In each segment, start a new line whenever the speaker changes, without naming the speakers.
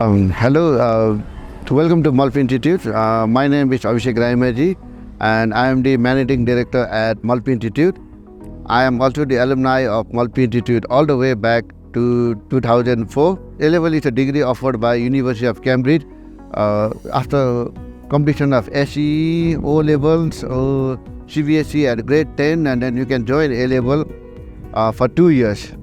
Hello, welcome to Malpi Institute. My name is Abishek Rayamaijhi and I am the Managing Director at Malpi Institute. I am also the alumni of Malpi Institute all the way back to 2004. A-level is a degree offered by University of Cambridge after completion of SE, O-levels or CBSE at grade 10, and then you can join A-level for 2 years.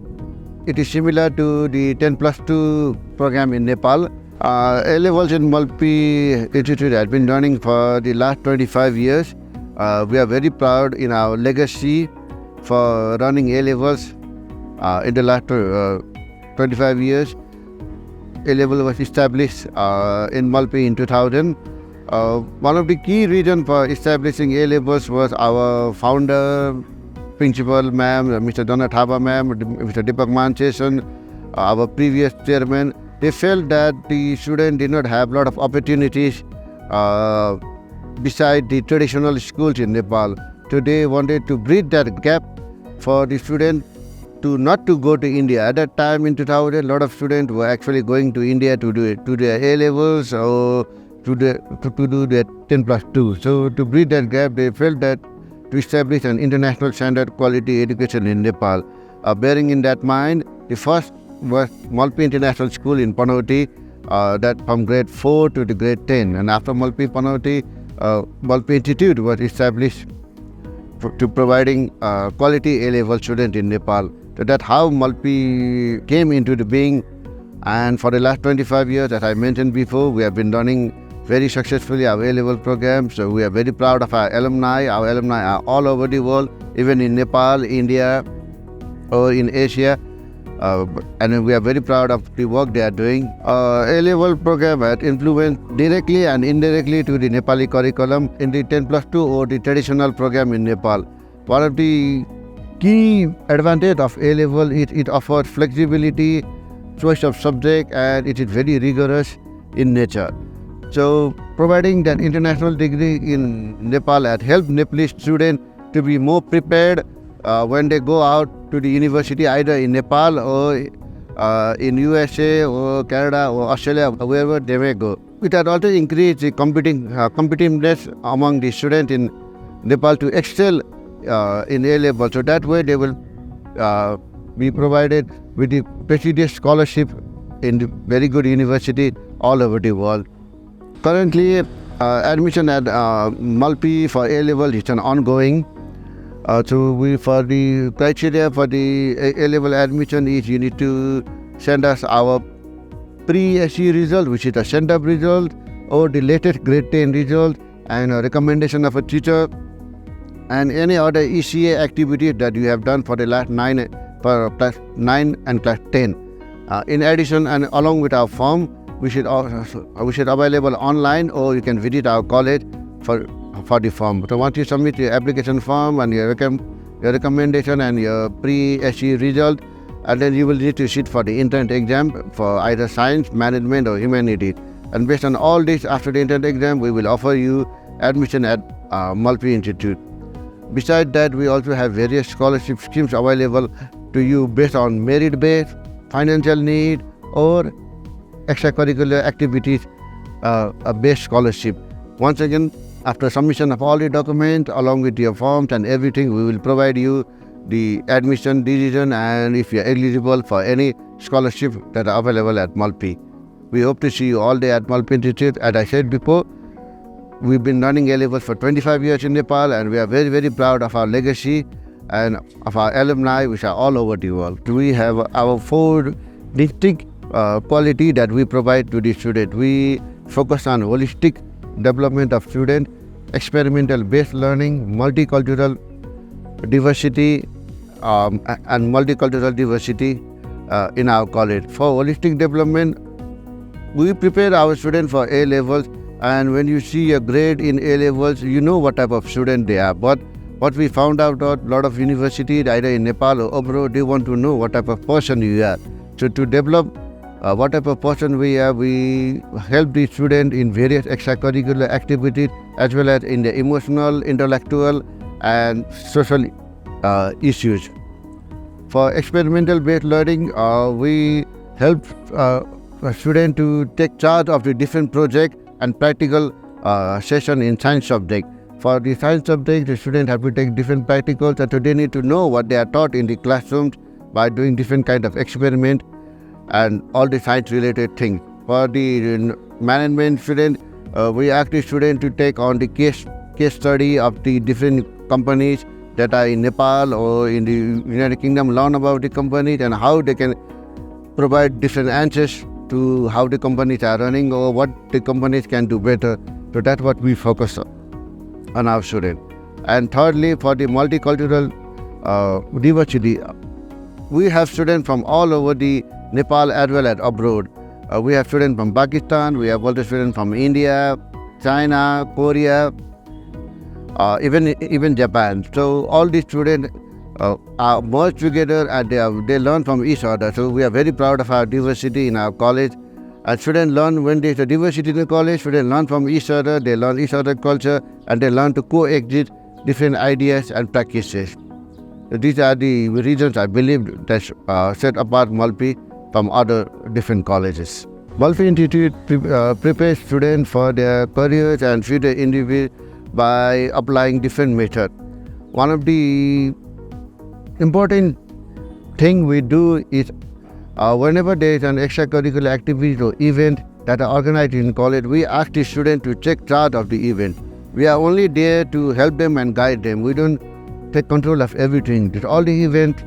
It is similar to the 10+2 program in Nepal. A-levels in Malpi Institute has been running for the last 25 years. We are very proud in our legacy for running A-levels in the last 25 years. A-level was established in Malpi in 2000. One of the key reasons for establishing A-levels was our founder, Principal Ma'am, Mr. Donna Thaba Ma'am, Mr. Deepak Manchesan, our previous chairman. They felt that the students did not have a lot of opportunities beside the traditional schools in Nepal. So they wanted to bridge that gap for the students not to go to India. At that time in 2000, a lot of students were actually going to India to do their A-levels or to do their 10+2. So to bridge that gap, they felt that to establish an international standard quality education in Nepal. Bearing in that mind, the first was Malpi International School in Panauti, that from grade 4 to the grade 10. And after Malpi Panauti, Malpi Institute was established to providing quality A-level student in Nepal. So that's how Malpi came into the being. And for the last 25 years, as I mentioned before, we have been running very successfully our A-level program. So we are very proud of our alumni. Our alumni are all over the world, even in Nepal, India, or in Asia. And we are very proud of the work they are doing. A-level program has influenced directly and indirectly to the Nepali curriculum in the 10+2 or the traditional program in Nepal. One of the key advantages of A-level is it offers flexibility, choice of subject, and it is very rigorous in nature. So providing that international degree in Nepal has helped Nepalese students to be more prepared when they go out to the university, either in Nepal or in USA or Canada or Australia, wherever they may go. It has also increased the competitiveness among the students in Nepal to excel in A-level. So that way they will be provided with the prestigious scholarship in the very good university all over the world. Currently, admission at Malpi for A-level is an ongoing. For the criteria for the A-level admission is you need to send us our pre-SE result, which is a send-up result, or the latest grade 10 result, and a recommendation of a teacher, and any other ECA activity that you have done for the last class 9 and class 10. In addition, and along with our form, we should available online, or you can visit our college for the form. So once you submit your application form and your recommendation and your pre-SE result, and then you will need to sit for the entrance exam for either science, management or humanities. And based on all this, after the entrance exam, we will offer you admission at Malpi Institute. Besides that, we also have various scholarship schemes available to you based on merit-based, financial need, or extracurricular activities based scholarship. Once again, after submission of all the documents along with your forms and everything, we will provide you the admission decision and if you are eligible for any scholarship that are available at Malpi. We hope to see you all day at Malpi Institute. As I said before, we've been running A-levels for 25 years in Nepal, and we are very, very proud of our legacy and of our alumni, which are all over the world. We have our 4 distinct quality that we provide to the student. We focus on holistic development of student, experimental based learning, multicultural diversity and multicultural diversity in our college. For holistic development, we prepare our students for A-levels, and when you see a grade in A-levels, you know what type of student they are. But what we found out that a lot of universities, either in Nepal or abroad, they want to know what type of person you are. So to develop what type of person we are, we help the student in various extracurricular activities as well as in the emotional, intellectual and social issues. For experimental based learning, we help a student to take charge of the different project and practical session in science subject. For the science subject, the student have to take different practicals, and so they need to know what they are taught in the classrooms by doing different kind of experiment and all the science related things. For the management student, we ask the student to take on the case study of the different companies that are in Nepal or in the United Kingdom, learn about the companies and how they can provide different answers to how the companies are running or what the companies can do better. So that's what we focus on our students. And thirdly, for the multicultural diversity, we have students from all over the Nepal as well as abroad. We have students from Pakistan, we have also students from India, China, Korea, even Japan. So all these students are merged together and they learn from each other. So we are very proud of our diversity in our college. And students learn, when there is a diversity in the college, students learn from each other, they learn each other's culture, and they learn to coexist different ideas and practices. So these are the reasons I believe that set apart Malpi from other different colleges. Malpi Institute prepares students for their careers and future individuals by applying different methods. One of the important thing we do is whenever there is an extracurricular activity or event that are organized in college, we ask the student to take charge of the event. We are only there to help them and guide them. We don't take control of everything. All the events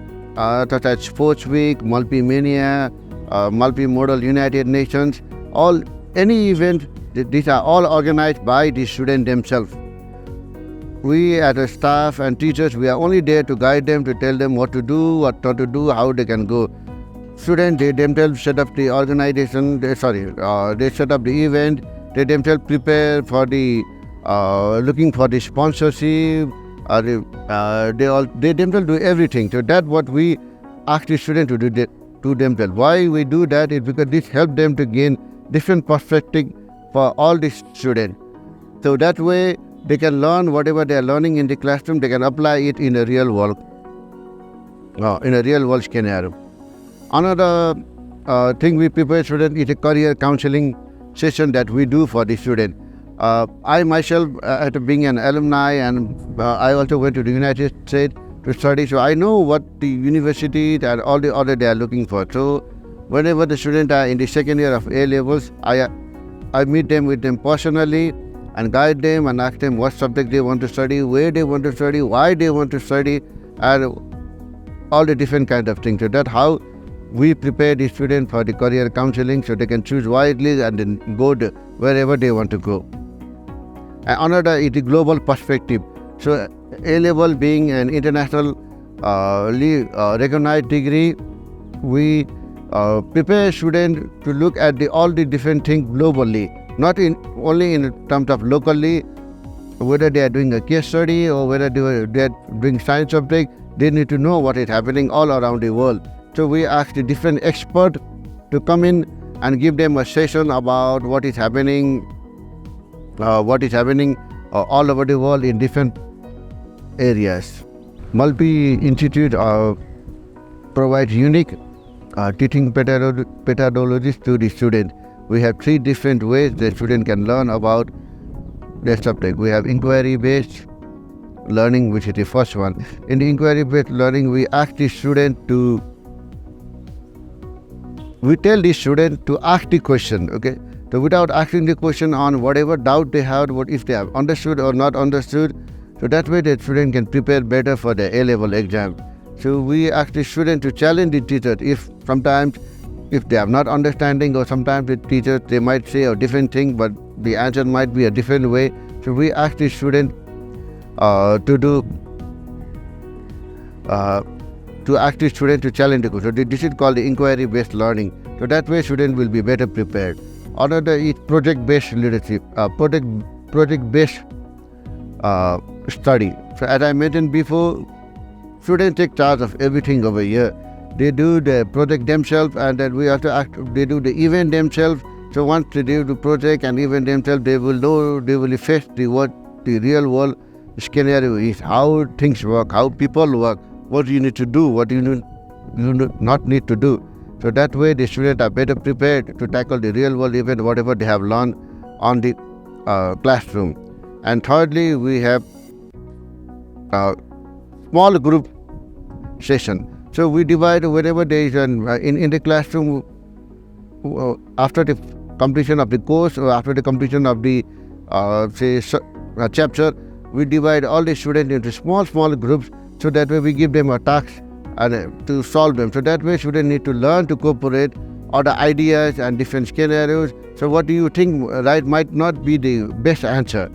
such as Sports Week, Malpi Mania, Malpi Model United Nations, any event, these are all organized by the students themselves. We as a staff and teachers, we are only there to guide them, to tell them what to do, what not to do, how they can go. Students, they themselves set up the organization, they set up the event, they themselves prepare for the looking for the sponsorship, they themselves do everything. So that's what we ask the students to do themselves. Why we do that is because this helps them to gain different perspective for all the students. So that way they can learn whatever they are learning in the classroom, they can apply it in a real world, scenario. Another thing we prepare students is a career counseling session that we do for the student. I myself, after being an alumni, and I also went to the United States to study, so I know what the universities and all the other they are looking for. So whenever the students are in the second year of A levels, I meet them with them personally and guide them and ask them what subject they want to study, where they want to study, why they want to study, and all the different kind of things. So that's how we prepare the students for the career counseling, so they can choose wisely and then go wherever they want to go. And another is the global perspective. So A-level being an international recognized degree, we prepare students to look at all the different things globally, not only in terms of locally, whether they are doing a case study or whether they are doing science subject, they need to know what is happening all around the world. So we ask the different experts to come in and give them a session about what is happening all over the world in different areas. Malpi Institute provides unique teaching pedagogies to the student. We have 3 different ways the student can learn about their subject. We have inquiry-based learning, which is the first one. In the inquiry-based learning, we ask the student we tell the student to ask the question, okay? So without asking the question on whatever doubt they have, what if they have understood or not understood, so that way the student can prepare better for the A-level exam. So we ask the student to challenge the teacher if they are not understanding, or sometimes the teachers, they might say a different thing, but the answer might be a different way. So we ask the student to ask the student to challenge the question. So this is called the inquiry-based learning. So that way student will be better prepared. Another is project-based leadership, project-based study. So as I mentioned before, students take charge of everything over here. They do the project themselves, and then we also they do the event themselves. So once they do the project and event themselves, they will know, they will face the real world scenario is, how things work, how people work, what you need to do, what you not need to do. So that way the students are better prepared to tackle the real world event, whatever they have learned on the classroom. And thirdly, we have small group session. So we divide whenever there is in the classroom, after the completion of the course or after the completion of the chapter, we divide all the students into small groups, so that way we give them a task and to solve them. So that way students need to learn to cooperate other ideas and different scenarios. So what do you think right might not be the best answer.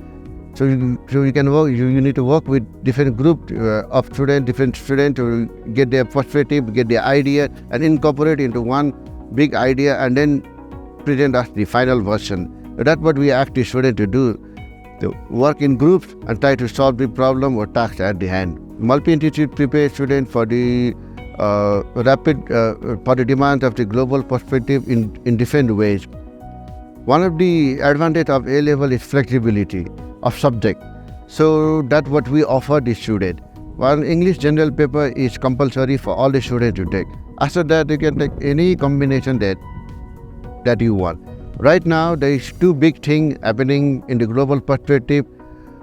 So you can work. You need to work with different group of students, different students, to get their perspective, get their idea, and incorporate into one big idea, and then present us the final version. So that's what we ask the student to do: to work in groups and try to solve the problem or task at the hand. Malpi Institute prepares students for the for the demands of the global perspective in different ways. One of the advantages of A level is flexibility of subject. So that's what we offer the student. One English general paper is compulsory for all the students to take. After that, you can take any combination that you want. Right now, there is two big things happening in the global perspective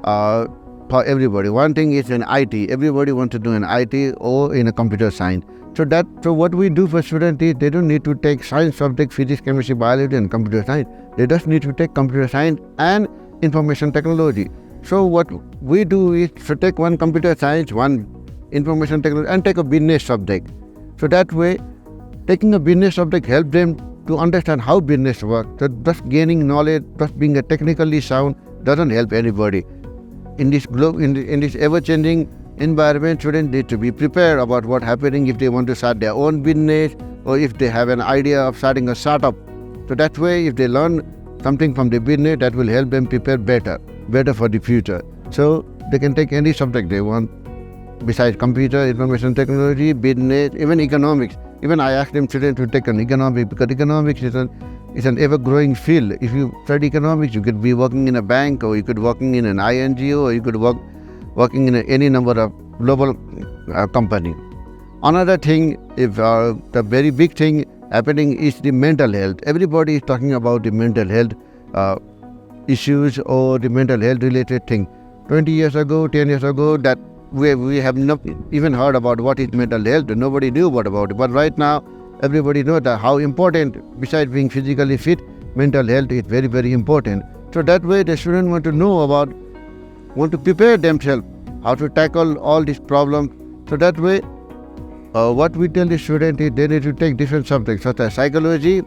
for everybody. One thing is in IT. Everybody wants to do an IT or in a computer science. So what we do for students is they don't need to take science subject, physics, chemistry, biology, and computer science. They just need to take computer science and information technology. So what we do is to take one computer science, one information technology, and take a business subject. So that way, taking a business subject helps them to understand how business works. So just gaining knowledge, just being a technically sound doesn't help anybody. In this in this ever-changing environment, students need to be prepared about what's happening if they want to start their own business or if they have an idea of starting a startup. So that way, if they learn something from the business, that will help them prepare better for the future. So they can take any subject they want, besides computer, information technology, business, even economics. Even I ask them students to take an economics, because economics is an ever-growing field. If you study economics, you could be working in a bank, or you could working in an INGO, or you could working in any number of global company. Another thing, the very big thing happening is the mental health. Everybody is talking about the mental health issues or the mental health related thing. 20 years ago, 10 years ago, that we have not even heard about what is mental health. Nobody knew about it. But right now, everybody knows that how important, besides being physically fit, mental health is very, very important. So that way, the students want to prepare themselves how to tackle all these problems. So that way, what we tell the student is they need to take different subjects such as psychology,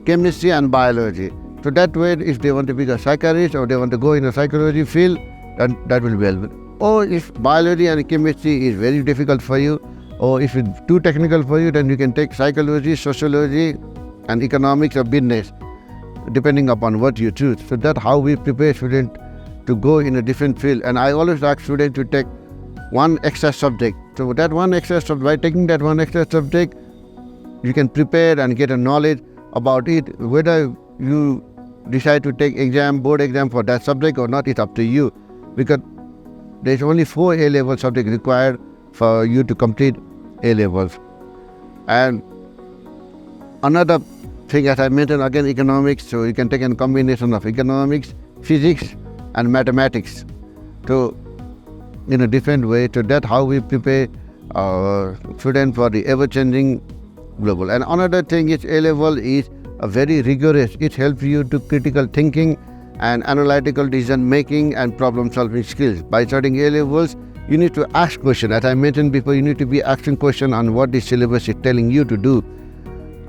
chemistry, and biology. So that way, if they want to be a psychiatrist or they want to go in a psychology field, then that will be helpful. Or if biology and chemistry is very difficult for you, or if it's too technical for you, then you can take psychology, sociology, and economics or business, depending upon what you choose. So that's how we prepare students to go in a different field. And I always ask students to take one extra subject. So that one extra subject, by taking that one extra subject, you can prepare and get a knowledge about it. Whether you decide to take board exam for that subject or not, it's up to you. Because there's only 4 A-level subjects required for you to complete A-levels. And another thing, as I mentioned again, economics. So you can take a combination of economics, physics, and mathematics. So in a different way. So that's how we prepare students for the ever-changing global. And another thing is A-level is a very rigorous. It helps you to critical thinking and analytical decision making and problem solving skills. By studying A-levels, you need to ask questions. As I mentioned before, you need to be asking questions on what the syllabus is telling you to do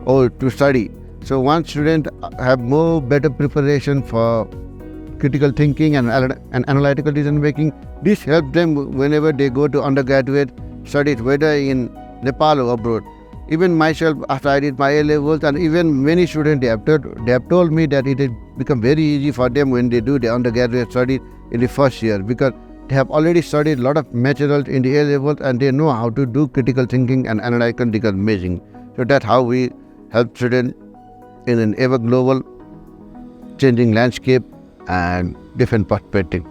or to study. So once students have better preparation for critical thinking and analytical decision making, this helps them whenever they go to undergraduate studies, whether in Nepal or abroad. Even myself, after I did my A-levels, and even many students, they have told me that it has become very easy for them when they do the undergraduate studies in the first year, because they have already studied a lot of materials in the A-levels and they know how to do critical thinking and analytical decision making. So that's how we help students in an ever global changing landscape and different perspective.